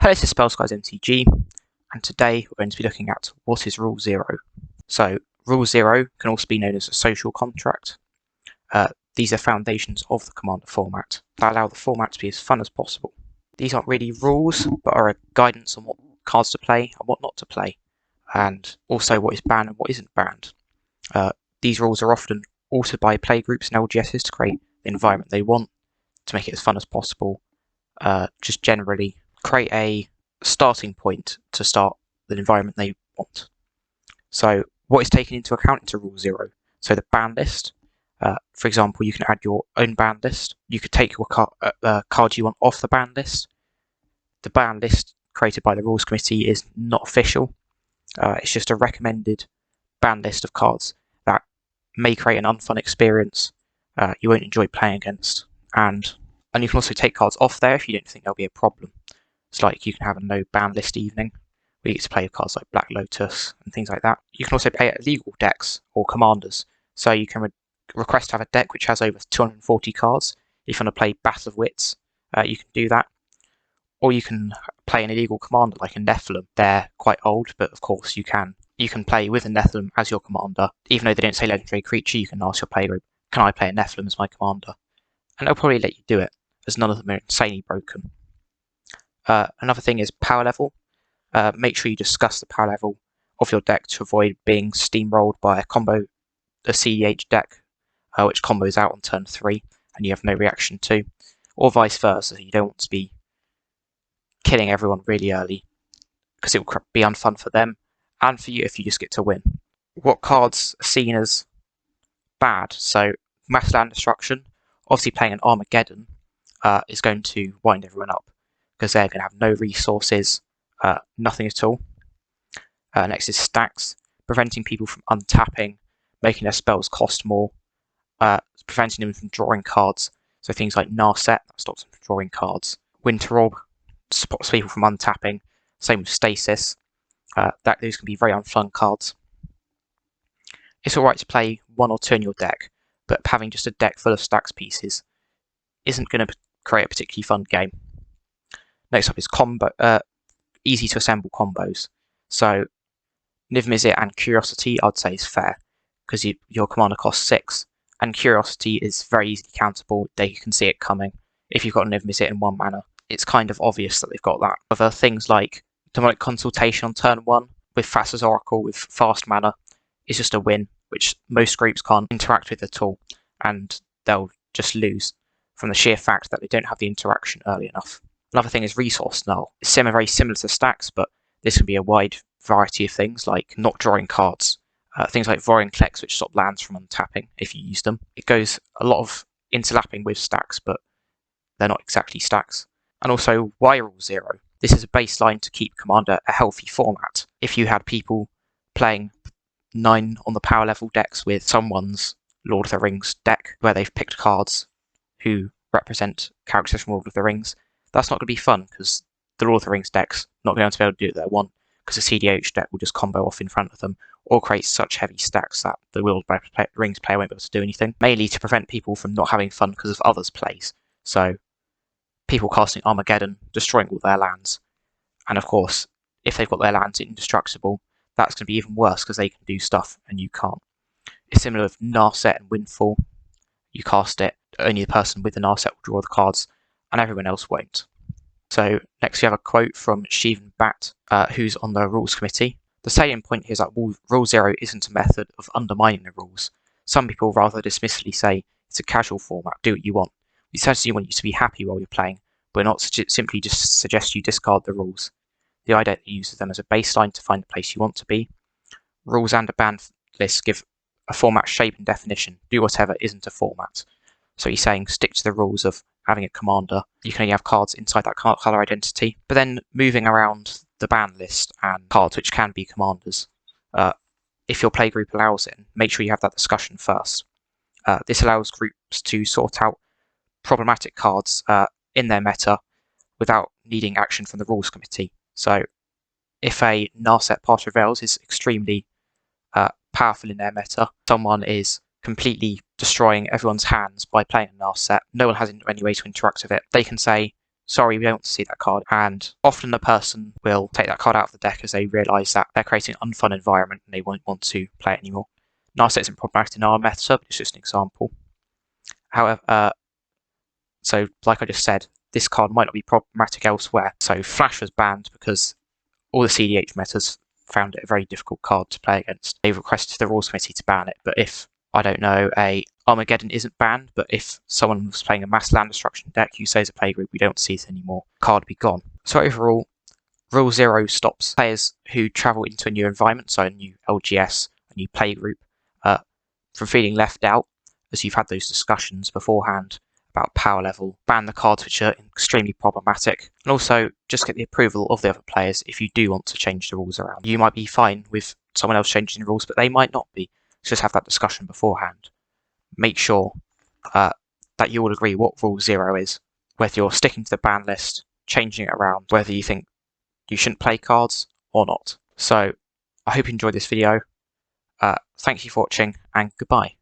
Hello, this is Spellskies MTG, and today we're going to be looking at what is Rule 0. So, Rule 0 can also be known as a social contract. These are foundations of the Commander format that allow the format to be as fun as possible. These aren't really rules, but are a guidance on what cards to play and what not to play, and also what is banned and what isn't banned. These rules are often altered by playgroups and LGSs to create the environment they want, to make it as fun as possible, just generally create a starting point to start the environment they want. So what is taken into account into Rule 0? So the ban list. For example, you can add your own ban list. You could take your cards you want off the ban list. The ban list created by the Rules Committee is not official. It's just a recommended ban list of cards that may create an unfun experience you won't enjoy playing against. And you can also take cards off there if you don't think there'll be a problem. It's like you can have a no ban list evening where you get to play with cards like Black Lotus and things like that. You can also play illegal decks or commanders. So you can request to have a deck which has over 240 cards. If you want to play Battle of Wits, you can do that. Or you can play an illegal commander like a Nephilim. They're quite old, but of course you can play with a Nephilim as your commander. Even though they don't say legendary creature, you can ask your playgroup, can I play a Nephilim as my commander? And they'll probably let you do it, as none of them are insanely broken. Another thing is power level. Make sure you discuss the power level of your deck to avoid being steamrolled by a CDH deck, which combos out on turn 3 and you have no reaction to, or vice versa. You don't want to be killing everyone really early because it will be unfun for them and for you if you just get to win. What cards are seen as bad? So mass land destruction. Obviously, playing an Armageddon is going to wind everyone up, because they're going to have no resources, nothing at all. Next is stacks, preventing people from untapping, making their spells cost more, preventing them from drawing cards. So things like Narset, that stops them from drawing cards. Winter Orb stops people from untapping. Same with Stasis. Those can be very unfun cards. It's alright to play 1 or 2 in your deck, but having just a deck full of stacks pieces isn't going to create a particularly fun game. Next up is easy to assemble combos. So Niv Mizzet and Curiosity I'd say is fair, because your commander costs 6, and Curiosity is very easily countable. They can see it coming. If you've got Niv Mizzet in 1 mana, it's kind of obvious that they've got that. Other things like Demonic Consultation on turn 1 with Thassa's Oracle with fast mana is just a win, which most groups can't interact with at all, and they'll just lose from the sheer fact that they don't have the interaction early enough. Another thing is Resource Null. It's very similar to stacks, but this can be a wide variety of things, like not drawing cards. Things like Vorinclex, which stop lands from untapping if you use them. It goes a lot of interlapping with stacks, but they're not exactly stacks. And also, why Rule 0? This is a baseline to keep Commander a healthy format. If you had people playing 9 on the power level decks with someone's Lord of the Rings deck, where they've picked cards who represent characters from Lord of the Rings, that's not going to be fun, because the Lord of the Rings deck's not going to be able to do what they want, because the CDH deck will just combo off in front of them, or create such heavy stacks that the Lord of the Rings player won't be able to do anything, mainly to prevent people from not having fun because of others' plays. So, people casting Armageddon, destroying all their lands, and of course, if they've got their lands indestructible, that's going to be even worse, because they can do stuff and you can't. It's similar with Narset and Windfall. You cast it, only the person with the Narset will draw the cards, and everyone else won't. So next we have a quote from Sheevan Bat, who's on the Rules Committee. The salient point here is that Rule 0 isn't a method of undermining the rules. Some people rather dismissively say it's a casual format, do what you want. We certainly want you to be happy while you're playing, but we're not simply just suggest you discard the rules. The idea uses them as a baseline to find the place you want to be. Rules and a ban list give a format shape and definition. Do whatever isn't a format. So he's saying stick to the rules of having a commander. You can only have cards inside that colour identity. But then moving around the ban list and cards which can be commanders, if your playgroup allows it, make sure you have that discussion first. This allows groups to sort out problematic cards in their meta without needing action from the Rules Committee. So if a Narset Path Reveals is extremely powerful in their meta, someone is completely destroying everyone's hands by playing a Narset, no one has any way to interact with it, they can say, sorry, we don't want to see that card. And often the person will take that card out of the deck as they realise that they're creating an unfun environment and they won't want to play it anymore. Narset isn't problematic in our meta, but it's just an example. However, so like I just said, this card might not be problematic elsewhere. So Flash was banned because all the CDH metas found it a very difficult card to play against. They requested the Rules Committee to ban it, but if, I don't know, a Armageddon isn't banned, but if someone was playing a mass land destruction deck, you say as a playgroup, we don't see it anymore, card would be gone. So overall, Rule 0 stops players who travel into a new environment, so a new LGS, a new playgroup, from feeling left out, as you've had those discussions beforehand about power level, ban the cards which are extremely problematic, and also just get the approval of the other players if you do want to change the rules around. You might be fine with someone else changing the rules, but they might not be. So just have that discussion beforehand. Make sure that you all agree what Rule 0 is, whether you're sticking to the ban list, changing it around, whether you think you shouldn't play cards or not. So I hope you enjoyed this video. Thank you for watching, and goodbye.